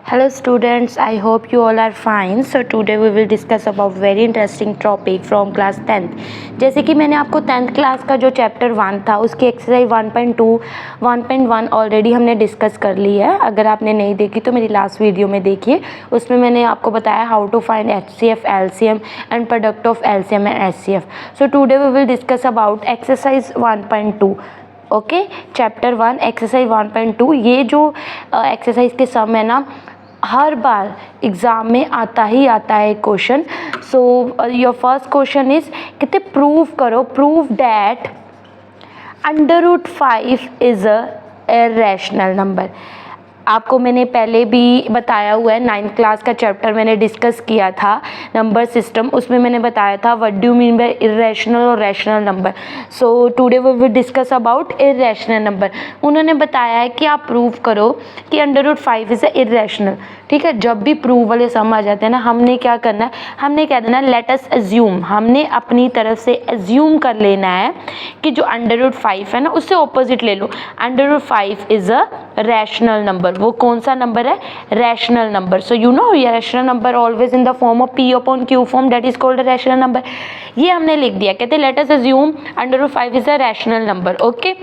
Hello students, I hope you all are fine. So today we will discuss about very interesting topic from class 10th. जैसे कि मैंने आपको 10th class का जो chapter 1 था उसकी एक्सरसाइज 1.2 1.1 ऑलरेडी हमने डिस्कस कर ली है. अगर आपने नहीं देखी तो मेरी लास्ट वीडियो में देखिए, उसमें मैंने आपको बताया how to find HCF, LCM and product of LCM and HCF. So today we will discuss about exercise 1.2. Okay, chapter 1 exercise 1.2. ये जो एक्सरसाइज के सम है ना, हर बार एग्ज़ाम में आता ही आता है question. So your first question is कहते प्रूव करो, prove that √5 is a irrational number. आपको मैंने पहले भी बताया हुआ है, 9th क्लास का चैप्टर मैंने डिस्कस किया था नंबर सिस्टम. उसमें मैंने बताया था what do you mean by irrational और rational number. So today we will discuss about irrational number. उन्होंने बताया है कि आप प्रूव करो कि √5 इज़ अ इररेशनल. ठीक है, जब भी प्रूव वाले सम आ जाते हैं ना, हमने क्या करना है, हमने कह देना लेट अस अज्यूम. हमने अपनी तरफ से अज्यूम कर लेना है कि जो √5 है ना उससे ऑपोजिट ले लो. √5 इज़ अ रैशनल नंबर. वो कौन सा नंबर है? Rational number. So you know rational number always in the form of P/Q form, that is called a rational number. ये हमने लिख दिया. कहते let us assume √5 is a rational number. Okay,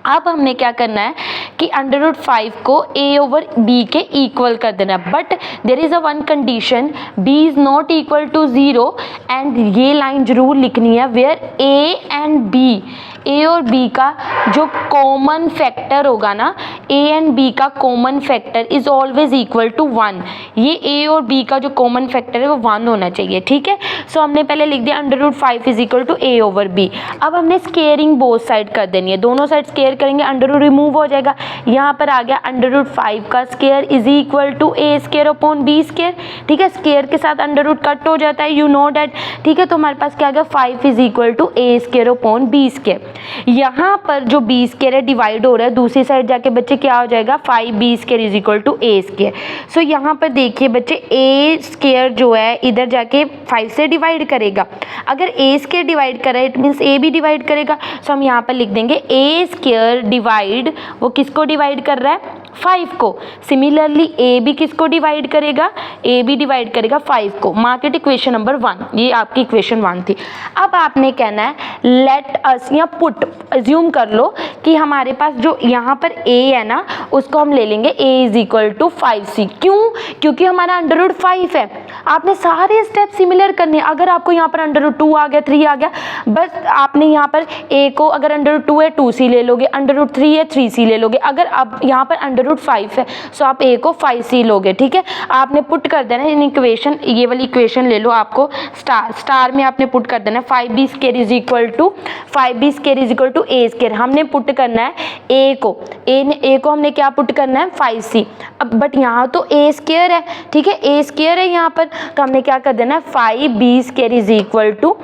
अब हमने क्या करना है कि √5 को A/B के इक्वल कर देना है. But there is a one condition, B is not equal to 0. And ये लाइन जरूर लिखनी है where A and B, A और B का जो कॉमन फैक्टर होगा ना, A एंड B का common factor is always equal to 1. ये A और B का जो कॉमन फैक्टर है वो 1 होना चाहिए. ठीक है, सो हमने पहले लिख दिया √5 इज इक्वल टू A/B. अब हमने स्केयरिंग बोथ साइड कर देनी है. दोनों साइड स्केयर करेंगे, अंडर रिमूव हो जाएगा. यहाँ पर आ गया √5 का square is equal to A²/B². ठीक है, स्केयर के साथ अंडर कट हो जाता है, यू नो डैट. ठीक है, तो हमारे पास क्या आ गया 5 इज इक्वल टू A²/B². यहाँ पर जो B² है डिवाइड हो रहा है, दूसरी साइड जाके बच्चे क्या हो जाएगा 5B² is equal to A². सो यहाँ पर देखिए बच्चे A² जो है इधर जाके 5 से डिवाइड करेगा. अगर A² डिवाइड कर रहा है इट मीन्स A भी डिवाइड करेगा. सो हम यहाँ पर लिख देंगे A² डिवाइड, वो किसको डिवाइड कर रहा है 5 को. सिमिलरली A भी किसको डिवाइड करेगा, A भी डिवाइड करेगा 5 को. Mark it equation number 1. ये आपकी इक्वेशन 1 थी. अब आपने कहना है लेट अस या पुट अज्यूम कर लो कि हमारे पास जो यहाँ पर A है ना उसको हम ले लेंगे A is equal to 5C. क्यों? क्योंकि हमारा √5 है. आपने सारे स्टेप सिमिलर करने. अगर आपको यहाँ पर √2 आ गया, 3 आ गया, बस आपने यहाँ पर A को अगर √2 है 2C ले लोगे, √3 है 3C ले लोगे. अगर अब यहाँ पर √5 है सो आप A को 5C लोगे. ठीक है, आपने पुट कर देना इन इक्वेशन, ये वाली इक्वेशन ले लो, आपको स्टार में आपने पुट कर देना 5B² is equal to 5B² is equal to A². हमने पुट करना है A को हमने क्या पुट करना है 5C. अब बट यहाँ तो A² है. ठीक है, A² है यहाँ पर, तो हमने क्या कर देना है 5B² is equal to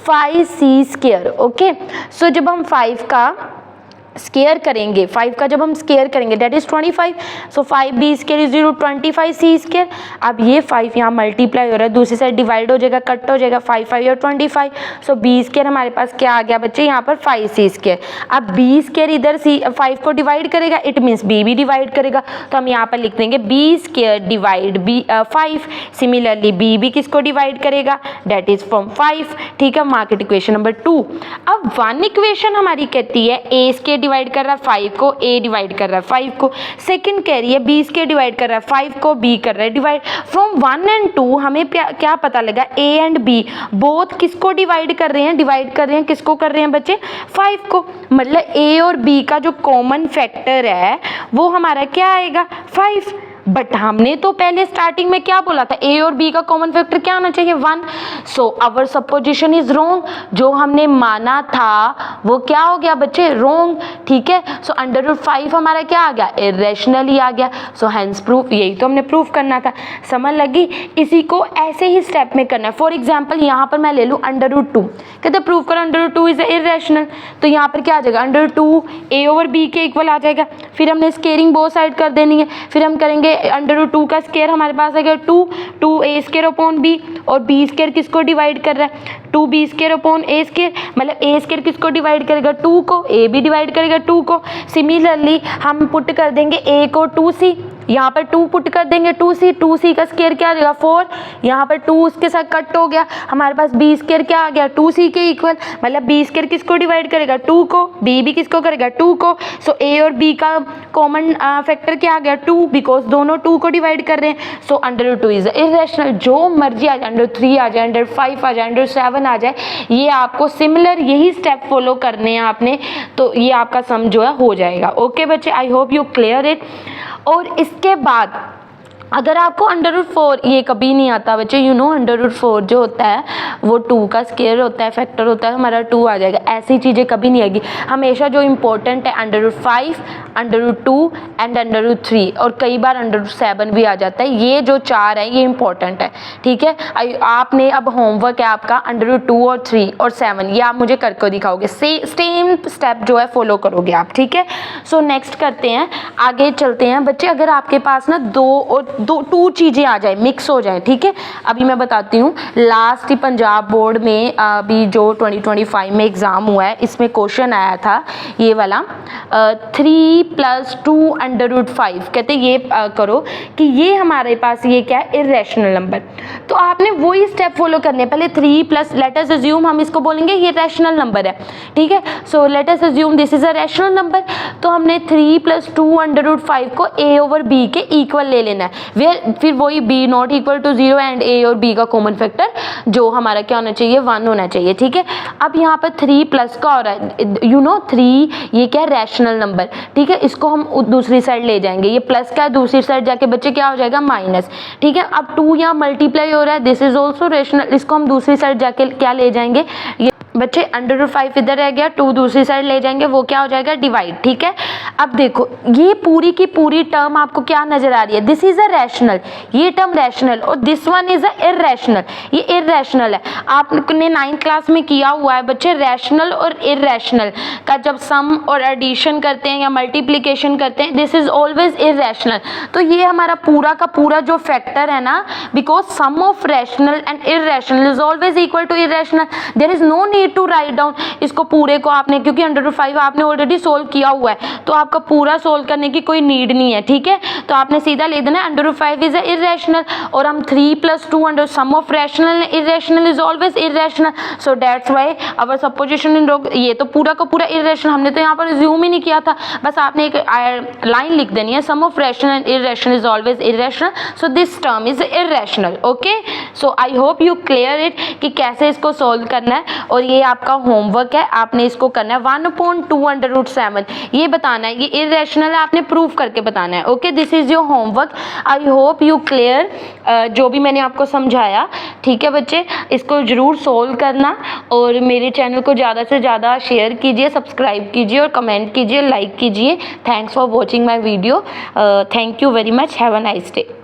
5C². Okay, so जब हम 5 का स्केयर करेंगे, 5 का जब हम स्केयर करेंगे that is 25. So 5B² is equal to 25C². अब ये 5 यहाँ मल्टीप्लाई हो रहा है, दूसरी साइड डिवाइड हो जाएगा, कट हो जाएगा, 5 और 25. सो B² हमारे पास क्या आ गया बच्चे यहाँ पर 5C². अब B² इधर 5 को डिवाइड करेगा, इट मीन्स B भी डिवाइड करेगा, तो हम यहाँ पर लिख देंगे B² डिवाइड 5. सिमिलरली B भी किसको डिवाइड करेगा, दैट इज फ्रॉम 5. ठीक है, मार्क इट इक्वेशन नंबर 2. अब 1 इक्वेशन हमारी कहती है A² डिवाइड कर रहा है 5 को, A डिवाइड कर रहा है 5 को. सेकंड कह रही है B² डिवाइड कर रहा है 5 को, B कर रहा है डिवाइड. फ्रॉम 1 एंड 2 हमें क्या पता लगा, A एंड B बोथ किसको डिवाइड कर रहे हैं, किसको कर रहे हैं बच्चे 5 को. मतलब A और B का जो कॉमन फैक्टर है वो हमारा क्या आएगा 5. बट हमने तो पहले स्टार्टिंग में क्या बोला था, A और B का कॉमन फैक्टर क्या आना चाहिए 1. So our supposition is wrong. जो हमने माना था वो क्या हो गया बच्चे, रॉन्ग. ठीक है, सो √5 हमारा क्या आ गया, इररेशनल ही आ गया. सो हेंस प्रूफ, यही तो हमने प्रूफ करना था. समझ लगी? इसी को ऐसे ही स्टेप में करना है. फॉर एग्जाम्पल यहाँ पर मैं ले लूँ √2, कहते प्रूफ करो √2 इज इररेशनल. तो यहाँ पर क्या आ जाएगा √2 A/B के इक्वल आ जाएगा. फिर हमने स्केयरिंग बोथ साइड कर देनी है. फिर हम करेंगे √2 का स्केयर हमारे पास आ गया 2 A²/B और B² किसको डिवाइड कर रहा है 2B²/A². मतलब A² किसको डिवाइड करेगा 2 को, A भी डिवाइड करेगा 2 को. सिमिलरली हम पुट कर देंगे A को 2C, यहाँ पर 2 पुट कर देंगे, 2c का स्क्वायर क्या आ जाएगा 4, यहाँ पर 2 उसके साथ कट हो गया, हमारे पास b स्क्वायर क्या आ गया 2c के इक्वल, मतलब b स्क्वायर किसको डिवाइड करेगा 2 को, b भी किसको करेगा 2 को। सो a और b का कॉमन फैक्टर क्या आ गया 2, बिकॉज दोनों 2 को डिवाइड कर रहे हैं। सो √2 इज इरेशनल। जो मर्जी आ जाए, √3 आ जाए, √5 आ जाए, √7 आ जाए, ये आपको सिमिलर यही स्टेप फॉलो करने हैं आपने, तो ये आपका सम जो है हो जाएगा। ओके बच्चे, आई होप यू क्लियर इट। और इसके बाद अगर आपको √4, ये कभी नहीं आता बच्चे, यू नो √4 जो होता है वो 2 का स्क्वायर होता है, फैक्टर होता है, हमारा 2 आ जाएगा। ऐसी चीज़ें कभी नहीं आएगी। हमेशा जो इम्पोर्टेंट है √5, √2 एंड √3, और कई बार √7 भी आ जाता है। ये जो 4 है ये इम्पोर्टेंट है, ठीक है। आपने अब होमवर्क है आपका √2 और 3 और 7, ये आप मुझे करके दिखाओगे, सेम स्टेप जो है फॉलो करोगे आप, ठीक है। सो नेक्स्ट करते हैं, आगे चलते हैं बच्चे। अगर आपके पास ना 2 चीज़ें आ जाए, मिक्स हो जाए, ठीक है। अभी मैं बताती हूँ, लास्ट ही पंजाब बोर्ड में अभी जो 2025 में एग्ज़ाम हुआ है, इसमें क्वेश्चन आया था ये वाला 3 + 2 √5। कहते ये करो कि ये हमारे पास ये क्या है इरेशनल नंबर। तो आपने वही स्टेप फॉलो करने, पहले 3 प्लस, लेट अस अज्यूम हम इसको बोलेंगे ये रैशनल नंबर है, ठीक है। So let us assume this is a rational number. तो हमने 3 + 2 √5 को a/b के इक्वल ले लेना है। फिर वही b ≠ = 0 एंड a और b का कॉमन फैक्टर जो हमारा क्या होना चाहिए 1 होना चाहिए, ठीक है। अब यहाँ पर 3 प्लस का हो रहा है, यू नो 3 ये क्या है रैशनल नंबर, ठीक है। इसको हम दूसरी साइड ले जाएंगे, ये प्लस का है, दूसरी साइड जाके बच्चे क्या हो जाएगा माइनस, ठीक है। अब 2 यहाँ मल्टीप्लाई हो रहा है, दिस इज ऑल्सो रैशनल, इसको हम दूसरी साइड जाके क्या ले जाएंगे, ये बच्चे √5 इधर रह गया, 2 दूसरी साइड ले जाएंगे, वो क्या हो जाएगा डिवाइड, ठीक है। अब देखो ये पूरी की पूरी टर्म आपको क्या नजर आ रही है, दिस इज अ रैशनल, ये टर्म रैशनल, और this one is a irrational, ये इररेशनल है। आपने 9th क्लास में किया हुआ है बच्चे, रैशनल और इररेशनल का जब सम और एडिशन करते हैं या मल्टीप्लीकेशन करते हैं, दिस इज ऑलवेज इररेशनल। तो ये हमारा पूरा का पूरा जो फैक्टर है ना, because sum of rational and irrational is always equal to irrational, there is no need to write down इसको पूरे को आपने, क्योंकि √5 आपने ऑलरेडी सोल्व किया हुआ है, तो आपका पूरा सोल्व करने की कोई नीड नहीं है, ठीक है। तो आपने सीधा ले देना √5 इज इररेशनल, और हम 3 + 2 sum of rational and irrational is always irrational, so that's why our supposition in wrong, ये तो पूरा का पूरा इररेशनल, हमने तो यहाँ पर अज्यूम ही नहीं किया था, बस आपने एक लाइन लिख देनी है, sum of rational and irrational is always irrational, so this term is irrational. Okay, so I hope you clear it कि कैसे इसको सोल्व करना है, और ये आपका होमवर्क है, आपने इसको करना है 1/2 √7, ये बताना है, ये इररेशनल है, आपने प्रूफ करके बताना है। Okay, this is your homework, I hope you clear जो भी मैंने आपको समझाया, ठीक है बच्चे। इसको ज़रूर सोल्व करना, और मेरे चैनल को ज़्यादा से ज़्यादा शेयर कीजिए, सब्सक्राइब कीजिए, और कमेंट कीजिए, लाइक कीजिए। Thanks for watching my video, thank you very much, have a nice day.